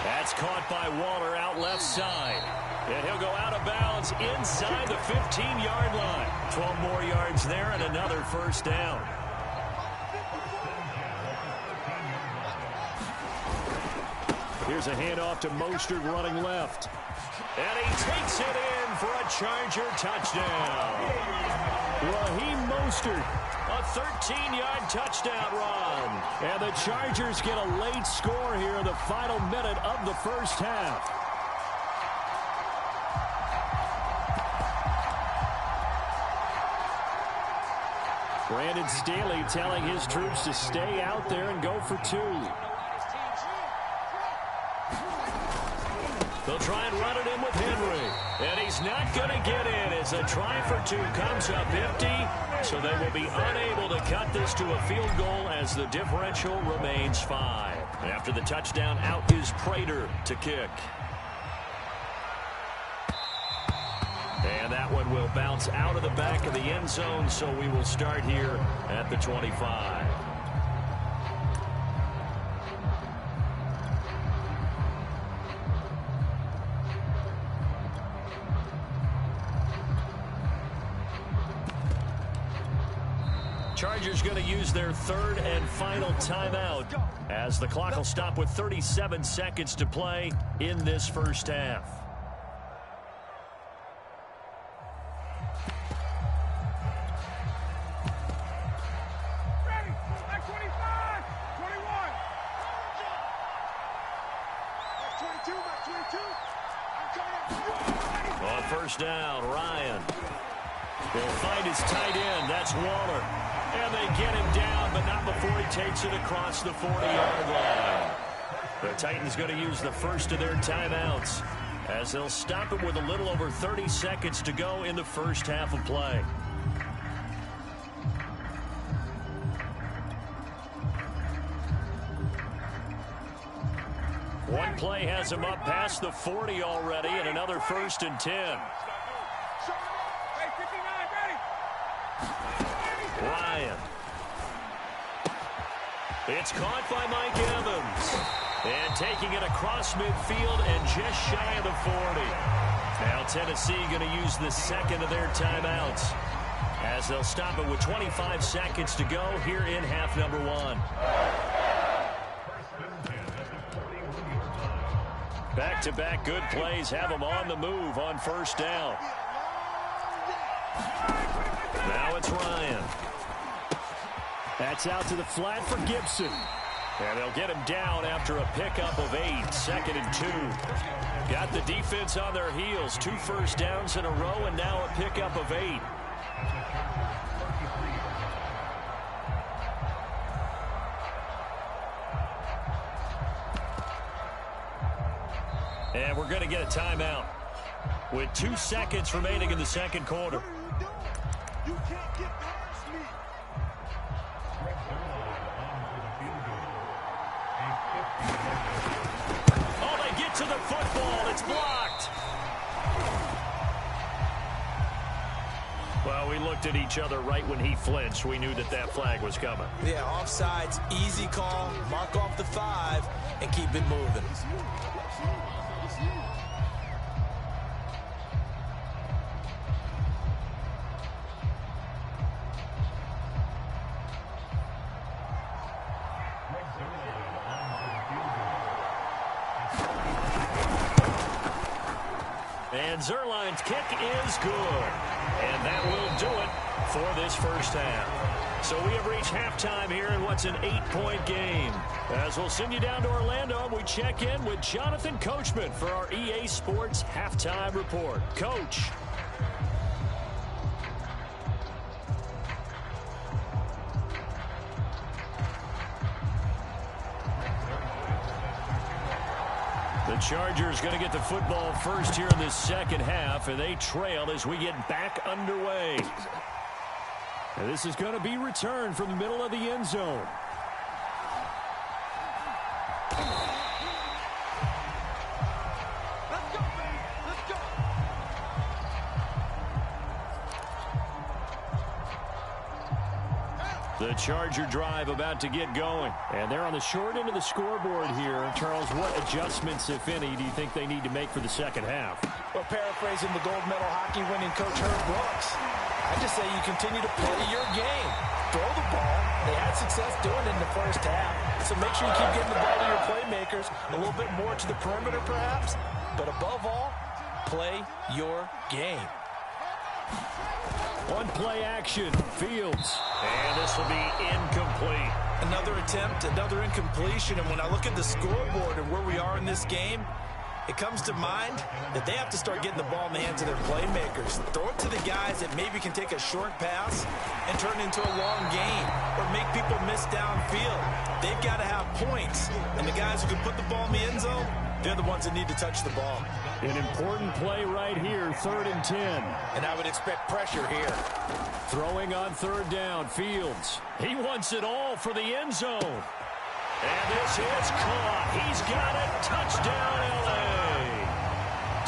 That's caught by Waller out left side. And he'll go out of bounds inside the 15-yard line. 12 more yards there and another first down. Here's a handoff to Mostert running left. And he takes it in for a Charger touchdown. Raheem Mostert, a 13-yard touchdown run. And the Chargers get a late score here in the final minute of the first half. Brandon Staley telling his troops to stay out there and go for 2. They'll try and run it in with Henry. And he's not going to get in as a try for 2 comes up empty. So they will be unable to cut this to a field goal as the differential remains 5. After the touchdown, out is Prater to kick. And that one will bounce out of the back of the end zone, so we will start here at the 25. Chargers going to use their 3rd and final timeout as the clock will stop with 37 seconds to play in this first half. On first down, Ryan will find his tight end. That's Waller. And they get him down, but not before he takes it across the 40-yard line. The Titans going to use the first of their timeouts as they'll stop it with a little over 30 seconds to go in the first half of play. One play has him up past the 40 already, and another 1st and 10. Ryan. It's caught by Mike Evans. And taking it across midfield and just shy of the 40. Now Tennessee going to use the second of their timeouts as they'll stop it with 25 seconds to go here in half number 1. Back-to-back good plays have them on the move on first down. Now it's Ryan. That's out to the flat for Gibson. And they'll get him down after a pickup of 8, 2nd and 2. Got the defense on their heels. 2 first downs in a row and now a pickup of 8. And we're going to get a timeout with 2 seconds remaining in the second quarter. You can't get past me. Oh, they get to the football. It's blocked. Well, we looked at each other right when he flinched. We knew that that flag was coming. Yeah, offsides, easy call. Mark off the 5 and keep it moving. And Zerline's kick is good. And that will do it for this first half. So we have reached halftime here in what's an 8-point game. As we'll send you down to Orlando, we check in with Jonathan Coachman for our EA Sports Halftime Report. Coach. The Chargers going to get the football first here in this second half, and they trail as we get back underway. And this is going to be returned from the middle of the end zone. The Charger drive about to get going. And they're on the short end of the scoreboard here. Charles, what adjustments, if any, do you think they need to make for the second half? Well, paraphrasing the gold medal hockey winning coach Herb Brooks, I just say you continue to play your game. Throw the ball. They had success doing it in the first half. So make sure you keep getting the ball to your playmakers, a little bit more to the perimeter perhaps. But above all, play your game. One play action, Fields. And this will be incomplete. Another attempt, another incompletion. And when I look at the scoreboard and where we are in this game, it comes to mind that they have to start getting the ball in the hands of their playmakers. Throw it to the guys that maybe can take a short pass and turn it into a long gain or make people miss downfield. They've got to have points, and the guys who can put the ball in the end zone, they're the ones that need to touch the ball. An important play right here, 3rd and 10. And I would expect pressure here. Throwing on 3rd down, Fields. He wants it all for the end zone. And this is caught. He's got it. Touchdown, L.A.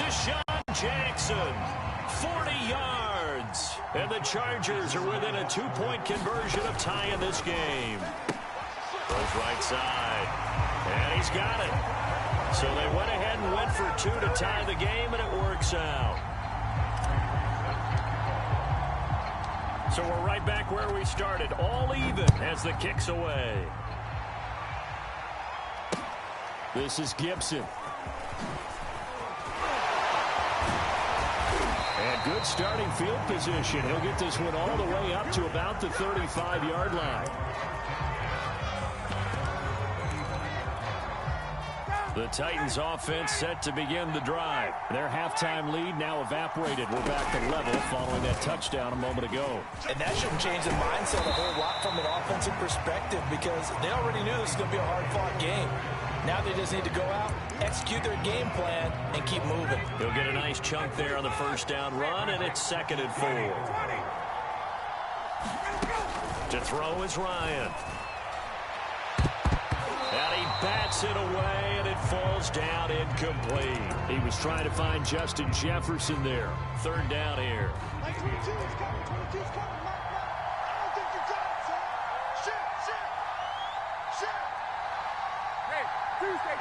Deshaun Jackson, 40 yards. And the Chargers are within a 2-point conversion of tying this game. Goes right side. And he's got it. So they went ahead and went for 2 to tie the game, and it works out. So we're right back where we started, all even as the kick's away. This is Gibson. And good starting field position. He'll get this one all the way up to about the 35-yard line. The Titans offense set to begin the drive. Their halftime lead now evaporated. We're back to level following that touchdown a moment ago. And that shouldn't change the mindset a whole lot from an offensive perspective because they already knew this was going to be a hard-fought game. Now they just need to go out, execute their game plan, and keep moving. He'll get a nice chunk there on the first down run, and it's 2nd and 4. To throw is Ryan. And he bats it away, and it falls down incomplete. He was trying to find Justin Jefferson there. 3rd down here. 22 is coming. 22 is coming. I don't think you got it, son. Shit. Hey, Tuesday.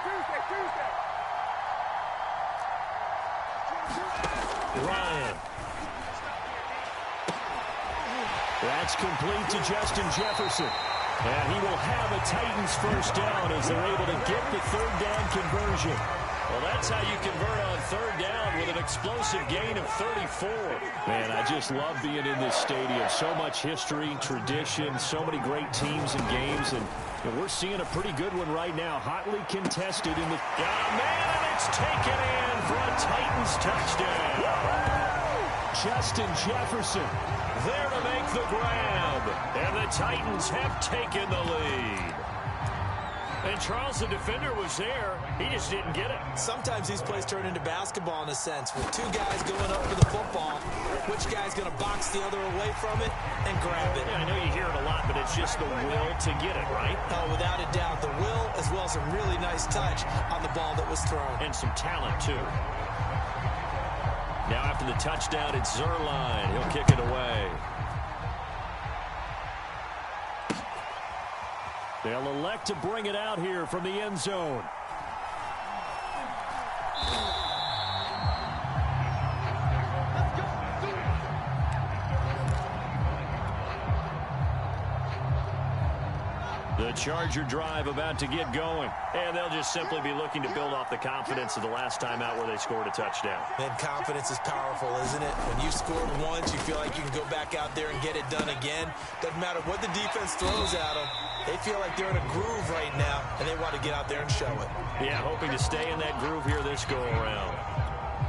Ryan. That's complete to Justin Jefferson. And he will have a Titans first down as they're able to get the 3rd down conversion. Well, that's how you convert on 3rd down with an explosive gain of 34. Man, I just love being in this stadium. So much history, tradition, so many great teams and games. And we're seeing a pretty good one right now. Hotly contested in the... Got a man, and it's taken in for a Titans touchdown. Justin Jefferson there to make the grab. And the Titans have taken the lead. And Charles, the defender, was there. He just didn't get it. Sometimes these plays turn into basketball in a sense, with 2 guys going up for the football. Which guy's going to box the other away from it and grab it? Yeah, I know you hear it a lot, but it's just the will to get it, right? Oh, without a doubt. The will as well as a really nice touch on the ball that was thrown. And some talent, too. Now after the touchdown, it's Zerline. He'll kick it away. They'll elect to bring it out here from the end zone. The Charger drive about to get going. And they'll just simply be looking to build off the confidence of the last time out where they scored a touchdown. And confidence is powerful, isn't it? When you've scored once, you feel like you can go back out there and get it done again. Doesn't matter what the defense throws at them. They feel like they're in a groove right now, and they want to get out there and show it. Yeah, hoping to stay in that groove here this go-around.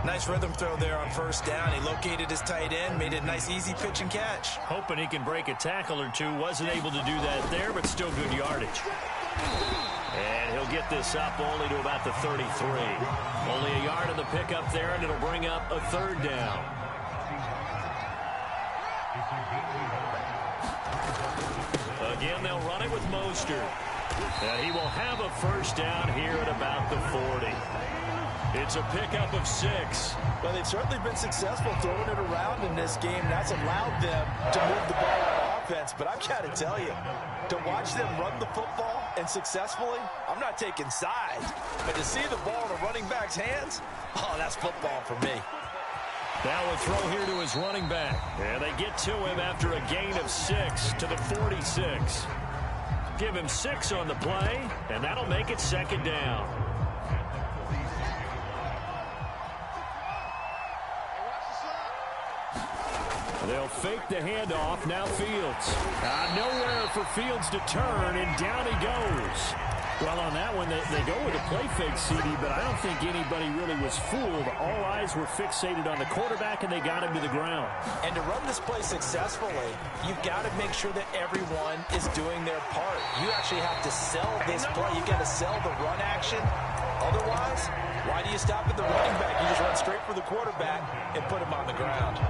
Nice rhythm throw there on first down. He located his tight end, made it a nice easy pitch and catch. Hoping he can break a tackle or two. Wasn't able to do that there, but still good yardage. And he'll get this up only to about the 33. Only a yard of the pickup there, and it'll bring up a 3rd down. Again, they'll run it with Mostert. And he will have a first down here at about the 40. It's a pickup of 6. Well, they've certainly been successful throwing it around in this game. That's allowed them to move the ball on offense. But I've got to tell you, to watch them run the football and successfully, I'm not taking sides. But to see the ball in a running back's hands, oh, that's football for me. Now a throw here to his running back. And they get to him after a gain of 6 to the 46. Give him 6 on the play, and that'll make it 2nd down. They'll fake the handoff. Now Fields. Nowhere for Fields to turn, and down he goes. Well, on that one, they go with a play fake, CD, but I don't think anybody really was fooled. All eyes were fixated on the quarterback, and they got him to the ground. And to run this play successfully, you've got to make sure that everyone is doing their part. You actually have to sell this play. You've got to sell the run action. Otherwise, why do you stop at the running back? You just run straight for the quarterback and put him on the ground.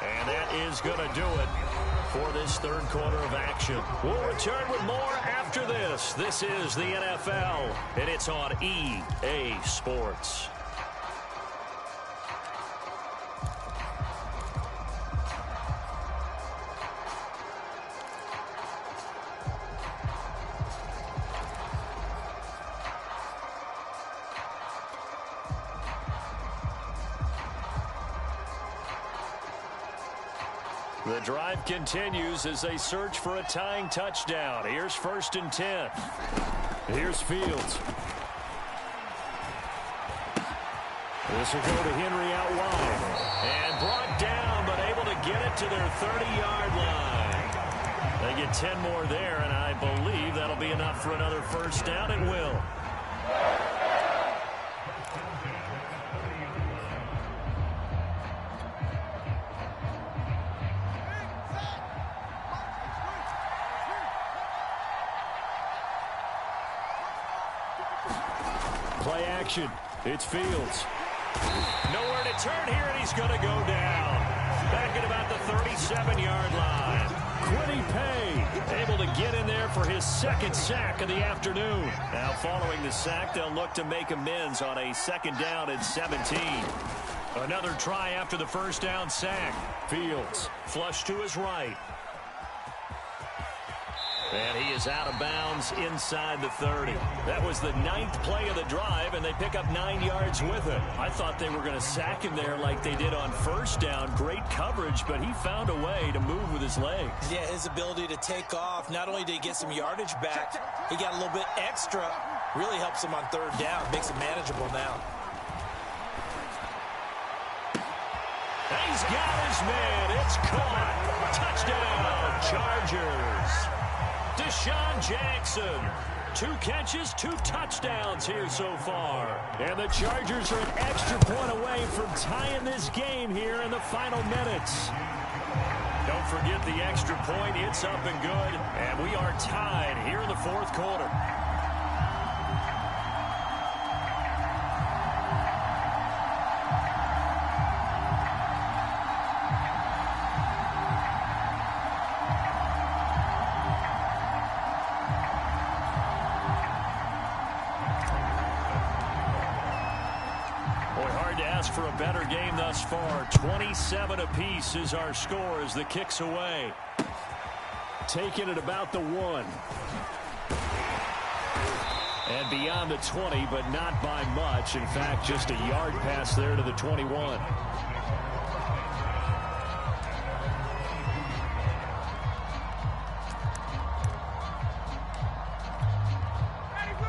And that is going to do it for this third quarter of action. We'll return with more after this. This is the NFL, and it's on EA Sports. The drive continues as they search for a tying touchdown. Here's 1st and 10. Here's Fields. This will go to Henry out wide. And brought down, but able to get it to their 30-yard line. They get 10 more there, and I believe that'll be enough for another first down. It will. Play action. It's Fields. Nowhere to turn here, and he's going to go down. Back at about the 37-yard line. Quiddy Pay able to get in there for his second sack of the afternoon. Now following the sack, they'll look to make amends on a 2nd down and 17. Another try after the first down sack. Fields flush to his right. And he is out of bounds inside the 30. That was the 9th play of the drive, and they pick up 9 yards with it. I thought they were going to sack him there like they did on first down. Great coverage, but he found a way to move with his legs. Yeah, his ability to take off. Not only did he get some yardage back, he got a little bit extra. Really helps him on 3rd down. Makes it manageable now. And he's got his man. It's caught. Touchdown, Chargers. Deshaun Jackson, 2 catches, 2 touchdowns here so far. And the Chargers are an extra point away from tying this game here in the final minutes. Don't forget the extra point. It's up and good. And we are tied here in the 4th quarter. For a better game thus far. 27 apiece is our score as the kick's away. Taking it about the 1. And beyond the 20, but not by much. In fact, just a yard pass there to the 21.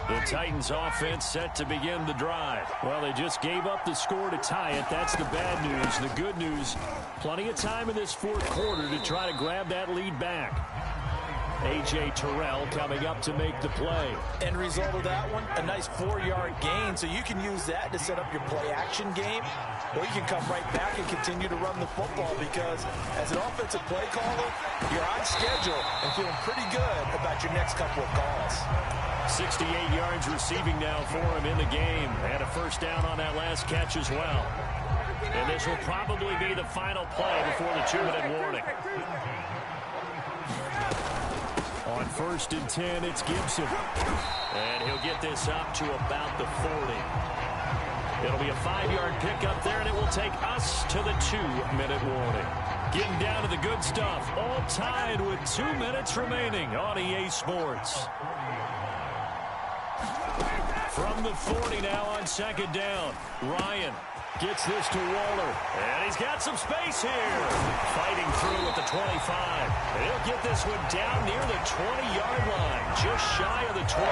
The Titans offense set to begin the drive. Well, they just gave up the score to tie it. That's the bad news. The good news, plenty of time in this 4th quarter to try to grab that lead back. A.J. Terrell coming up to make the play. End result of that one, a nice 4-yard gain. So you can use that to set up your play action game, or you can come right back and continue to run the football, because as an offensive play caller, you're on schedule and feeling pretty good about your next couple of calls. 68 yards receiving now for him in the game, and a first down on that last catch as well. And this will probably be the final play before the 2-minute warning. On 1st and 10, it's Gibson. And he'll get this up to about the 40. It'll be a 5-yard pickup there, and it will take us to the 2-minute warning. Getting down to the good stuff. All tied with 2 minutes remaining on EA Sports. From the 40 now on 2nd down. Ryan gets this to Waller. And he's got some space here. Fighting through at the 25. He'll get this one down near the 20-yard line. Just shy of the 20.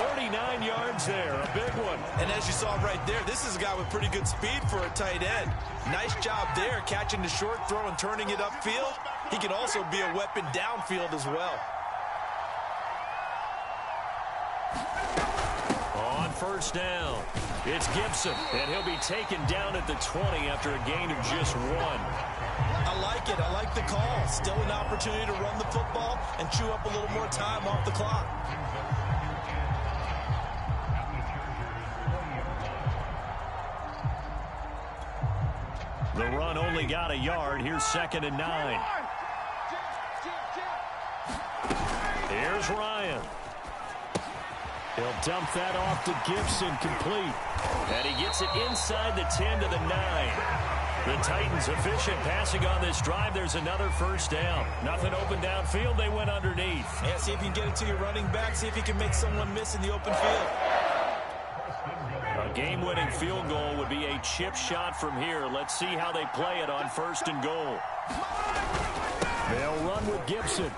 39 yards there, a big one. And as you saw right there, this is a guy with pretty good speed for a tight end. Nice job there, catching the short throw and turning it upfield. He can also be a weapon downfield as well. On first down, it's Gibson, and he'll be taken down at the 20 after a gain of just 1. I like it. I like the call. Still an opportunity to run the football and chew up a little more time off the clock. The run only got a yard. Here's 2nd and 9. Here's Ryan. He'll dump that off to Gibson, complete. And he gets it inside the 10 to the 9. The Titans efficient passing on this drive. There's another first down. Nothing open downfield. They went underneath. Yeah, see if you can get it to your running back. See if you can make someone miss in the open field. A game-winning field goal would be a chip shot from here. Let's see how they play it on 1st and goal. They'll run with Gibson.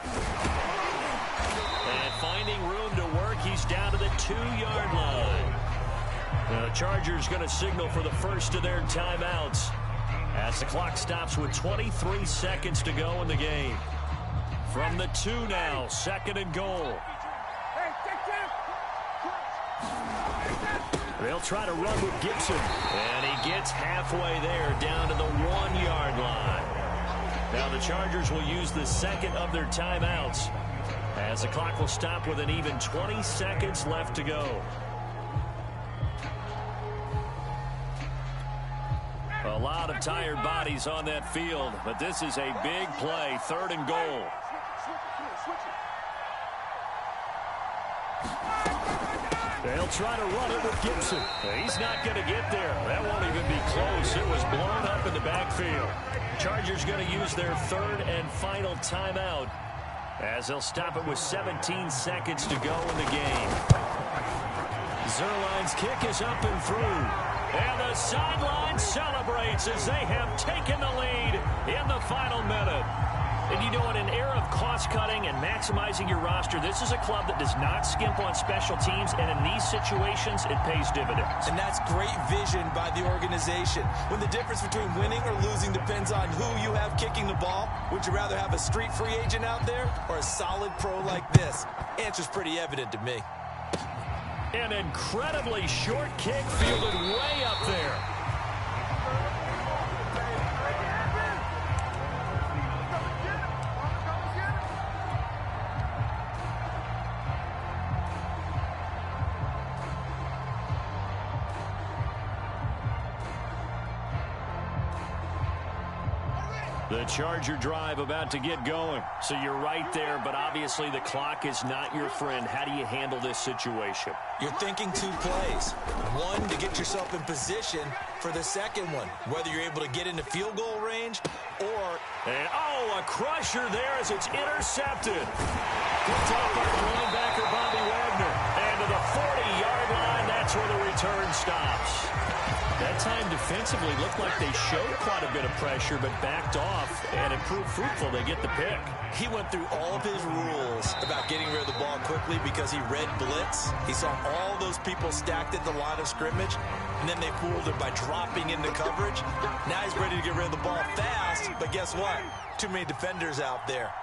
And finding room to work, he's down to the 2-yard line. The Chargers going to signal for the first of their timeouts as the clock stops with 23 seconds to go in the game. From the 2 now, 2nd and goal. They'll try to run with Gibson. And he gets halfway there, down to the 1-yard line. Now the Chargers will use the second of their timeouts as the clock will stop with an even 20 seconds left to go. A lot of tired bodies on that field, but this is a big play, 3rd and goal. They'll try to run it with Gibson. He's not going to get there. That won't even be close. It was blown up in the backfield. Chargers going to use their 3rd and final timeout as they'll stop it with 17 seconds to go in the game. Zerline's kick is up and through. And the sideline celebrates as they have taken the lead in the final minute. And you know, in an era of cost-cutting and maximizing your roster, this is a club that does not skimp on special teams, and in these situations, it pays dividends. And that's great vision by the organization. When the difference between winning or losing depends on who you have kicking the ball, would you rather have a street free agent out there or a solid pro like this? Answer's pretty evident to me. An incredibly short kick fielded way up there. The Charger drive about to get going. So you're right there, but obviously the clock is not your friend. How do you handle this situation? You're thinking 2 plays. One, to get yourself in position for the second one, whether you're able to get into field goal range or... And, oh, a crusher there as it's intercepted. Picked up by linebacker Bobby Wagner. And to the 40-yard line, that's where the return stops. That time defensively looked like they showed quite a bit of pressure, but backed off, and it proved fruitful. They get the pick. He went through all of his rules about getting rid of the ball quickly because he read blitz. He saw all those people stacked at the line of scrimmage, and then they fooled him by dropping into coverage. Now he's ready to get rid of the ball fast, but guess what? Too many defenders out there.